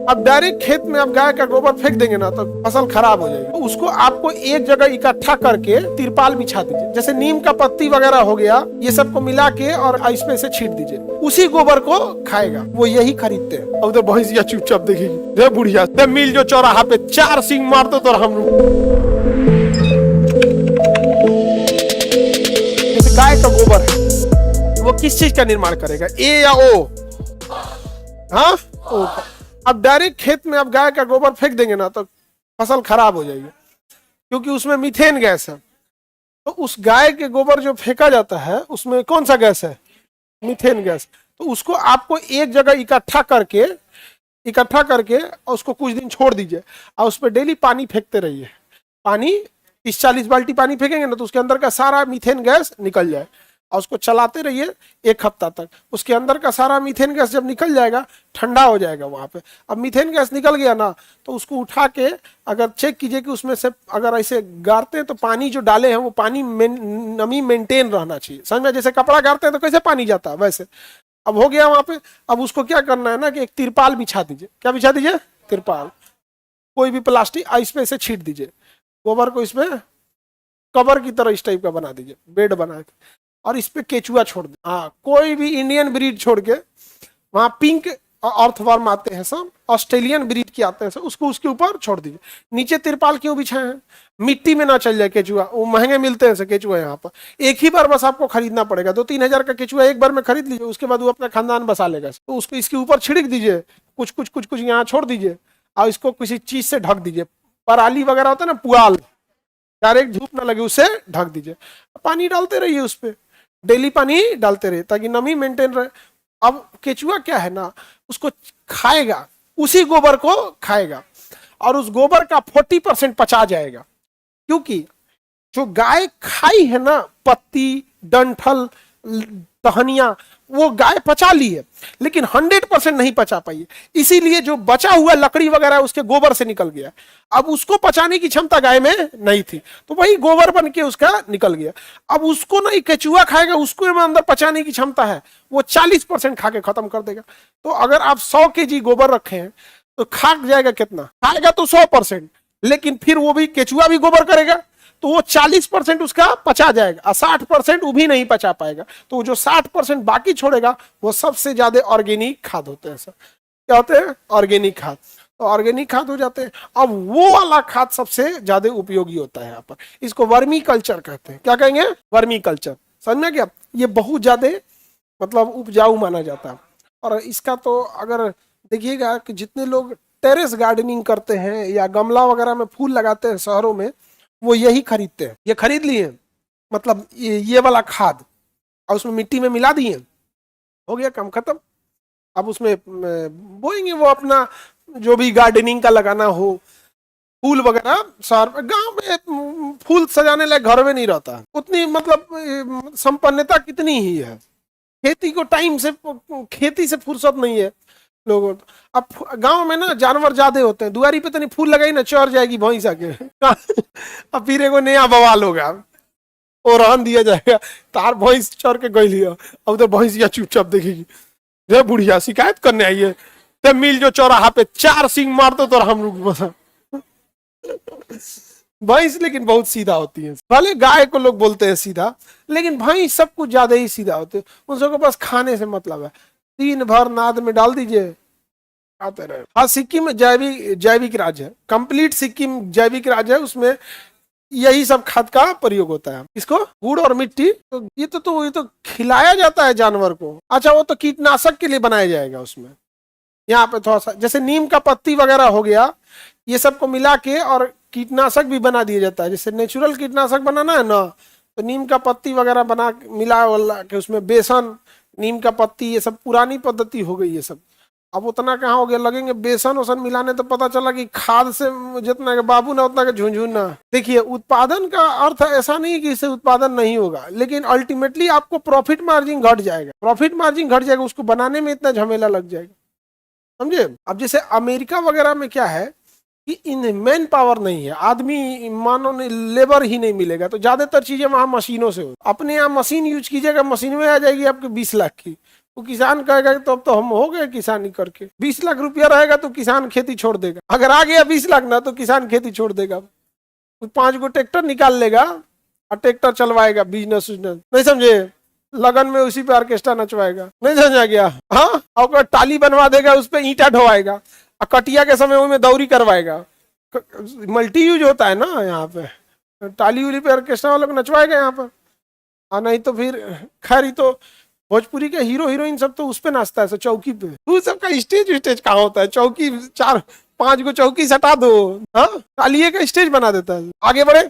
अब डायरेक्ट खेत में आप गाय का गोबर फेंक देंगे ना तो फसल खराब हो जाएगी। तो उसको आपको एक जगह इकट्ठा करके तिरपाल बिछा दीजिए, जैसे नीम का पत्ती वगैरह हो गया, ये सबको मिला के और इस पे से छीट दीजिए, उसी गोबर को खाएगा। वो यही खरीदते हैं। अब तो भैंसिया चुपचाप देखेगी, रे बुढ़िया ते मिल जो चौराहा पे 4 सींग मार दो तो हम जैसे गाय का गोबर है, वो किस चीज का निर्माण करेगा, ए या ओ? हाँ, ओ। अब डायरेक्ट खेत में आप गाय का गोबर फेंक देंगे ना तो फसल खराब हो जाएगी, क्योंकि उसमें मीथेन गैस है। तो उस गाय के गोबर जो फेंका जाता है उसमें कौन सा गैस है? Methane gas. तो उसको आपको एक जगह इकट्ठा करके और उसको कुछ दिन छोड़ दीजिए और उस पर डेली पानी फेंकते रहिए। पानी 30-40 बाल्टी पानी फेंकेंगे ना तो उसके अंदर का सारा मीथेन गैस निकल जाए, और उसको चलाते रहिए 1 हफ्ता तक। उसके अंदर का सारा मीथेन गैस जब निकल जाएगा, ठंडा हो जाएगा वहां पे। अब मीथेन गैस निकल गया ना तो उसको उठा के अगर चेक कीजिए कि उसमें से अगर ऐसे गाड़ते हैं तो पानी जो डाले हैं वो पानी नमी मेंटेन रहना चाहिए। समझ में? जैसे कपड़ा गाड़ते हैं तो कैसे पानी जाता है वैसे। अब हो गया वहां पे। अब उसको क्या करना है ना कि एक तिरपाल बिछा दीजिए। क्या बिछा दीजिए? तिरपाल। कोई भी प्लास्टिक इस पे से छीट दीजिए, गोबर को इसमें कवर की तरह इस टाइप का बना दीजिए, बेड बना के, और इस पे केचुआ छोड़ दे। हाँ, कोई भी इंडियन ब्रीड छोड़ के, वहां पिंक अर्थवर्म आते हैं सब, ऑस्ट्रेलियन ब्रीड के आते हैं सब, उसको उसके ऊपर छोड़ दीजिए। नीचे तिरपाल क्यों बिछाए हैं? मिट्टी में ना चल जाए केचुआ, वो महंगे मिलते हैं केचुआ यहाँ पर। एक ही बार बस आपको खरीदना पड़ेगा, 2-3 हजार का केचुआ एक बार में खरीद लीजिए, उसके बाद वो अपना खानदान बसा लेगा। तो उसको इसके ऊपर छिड़क दीजिए, कुछ कुछ कुछ कुछ यहाँ छोड़ दीजिए, और इसको किसी चीज से ढक दीजिए। पराली वगैरह होता है ना, पुआल, डायरेक्ट धूप ना लगे उससे ढक दीजिए। पानी डालते रहिए उस पर, डेली पानी डालते रहे ताकि नमी मेंटेन रहे। अब केचुआ क्या है ना, उसको खाएगा, उसी गोबर को खाएगा, और उस गोबर का 40% पचा जाएगा। क्योंकि जो गाय खाई है ना, पत्ती, डंठल, टहनिया, वो गाय पचा ली है, लेकिन 100% नहीं पचा पाई है। इसीलिए जो बचा हुआ लकड़ी वगैरह उसके गोबर से निकल गया। अब उसको पचाने की क्षमता गाय में नहीं थी, तो वही गोबर बन के उसका निकल गया। अब उसको नहीं केचुआ खाएगा, उसको में अंदर पचाने की क्षमता है, वो 40% खा के खत्म कर देगा। तो अगर आप 100 kg गोबर रखे हैं तो खा जाएगा कितना? खाएगा तो 100%, लेकिन फिर वो भी केचुआ भी गोबर करेगा तो वो 40% उसका पचा जाएगा, और 60% वो भी नहीं पचा पाएगा। तो जो 60% बाकी छोड़ेगा वो सबसे ज्यादा ऑर्गेनिक खाद होते हैं। सर क्या होते हैं? ऑर्गेनिक खाद। तो ऑर्गेनिक खाद हो जाते हैं। अब वो वाला खाद सबसे ज्यादा उपयोगी होता है यहाँ पर। इसको वर्मी कल्चर कहते हैं। क्या कहेंगे? Vermi culture. समझ में क्या? ये बहुत ज्यादा मतलब उपजाऊ माना जाता है। और इसका तो अगर देखिएगा कि जितने लोग टेरेस गार्डनिंग करते हैं या गमला वगैरह में फूल लगाते हैं शहरों में, वो यही खरीदते हैं। ये खरीद लिए, मतलब ये वाला खाद, और उसमें मिट्टी में मिला दिए, हो गया काम खत्म। अब उसमें बोएंगे वो अपना जो भी गार्डनिंग का लगाना हो, फूल वगैरह। शहर में, गांव में फूल सजाने लायक घर में नहीं रहता उतनी, मतलब संपन्नता कितनी ही है। खेती को टाइम से, खेती से फुर्सत नहीं है लोगों। अब गांव में ना जानवर ज्यादा होते हैं, दुआरी पे तो नहीं फूल लगाई ना, चढ़ जाएगी भैंस आके अब फिर एगो नया बवाल होगा, और रहन दिया जाएगा, तार भैंस चढ़ के गई लिया। अब तो भैंसिया चुपचाप देखेगी, रे बुढ़िया शिकायत करने आई है, ते मिल जो चौराहा पे 4 सींग मार दो तो हम लोग बसा। भैंस लेकिन बहुत सीधा होती है। भले गाय को लोग बोलते हैं सीधा, लेकिन भैंस सब कुछ ज्यादा ही सीधा होते हैं। उन सबके पास खाने से मतलब है, दिन भर नाद में डाल दीजिए, खाते रहे। हाँ, सिक्किम में जैविक राज्य है, कंप्लीट सिक्किम जैविक राज्य है, उसमें यही सब खाद का प्रयोग होता है। इसको गुड़ और मिट्टी, तो ये तो खिलाया जाता है जानवर को। अच्छा, वो तो कीटनाशक के लिए बनाया जाएगा उसमें। यहाँ पे थोड़ा सा जैसे नीम का पत्ती वगैरह हो गया, ये सबको मिला के और कीटनाशक भी बना दिया जाता है। जैसे नेचुरल कीटनाशक बनाना है ना, तो नीम का पत्ती वगैरह बना मिला वाला के, उसमें बेसन, नीम का पत्ती, ये सब पुरानी पद्धति हो गई ये सब। अब उतना कहाँ हो गया, लगेंगे बेसन वसन मिलाने तो पता चला कि खाद से जितना के बाबू ना उतना के झुंझुन ना। देखिए, उत्पादन का अर्थ ऐसा नहीं कि इससे उत्पादन नहीं होगा, लेकिन अल्टीमेटली आपको प्रॉफिट मार्जिन घट जाएगा। प्रॉफिट मार्जिन घट जाएगा, उसको बनाने में इतना झमेला लग जाएगा, समझे। अब जैसे अमेरिका वगैरह में क्या है कि इन मैन पावर नहीं है, आदमी मानो लेबर ही नहीं मिलेगा, तो ज्यादातर चीजें वहां मशीनों से हो। अपने यहाँ मशीन यूज कीजिएगा, मशीन में आ जाएगी आपके 20 लाख की, वो किसान कहेगा कि तो अब तो हम हो गए किसानी करके, 20 लाख रुपया रहेगा तो किसान खेती छोड़ देगा। अगर आ गया 20 लाख ना तो किसान खेती छोड़ देगा। 5 गो ट्रैक्टर निकाल लेगा और ट्रैक्टर चलवाएगा, बिजनेस नहीं समझे, लगन में उसी पे ऑर्केस्ट्रा नचवाएगा, नहीं समझा गया। हाँ, और टाली बनवा देगा, उस पर ईंटा ढोवाएगा और कटिया के समय उनमें दौरी करवाएगा। मल्टी यूज होता है ना यहाँ पे, टाली उली पे ऑर्केस्ट्रा वालों को नचवाएगा यहाँ पर। हाँ, नहीं तो फिर खैर ही तो भोजपुरी के हीरो हीरोइन सब तो उस पे नाचता है, चौकी पे। तू सबका स्टेज स्टेज कहाँ होता है, चौकी 4-5 गो चौकी सटा दो, हाँ, टालिए का स्टेज बना देता है। आगे बढ़े।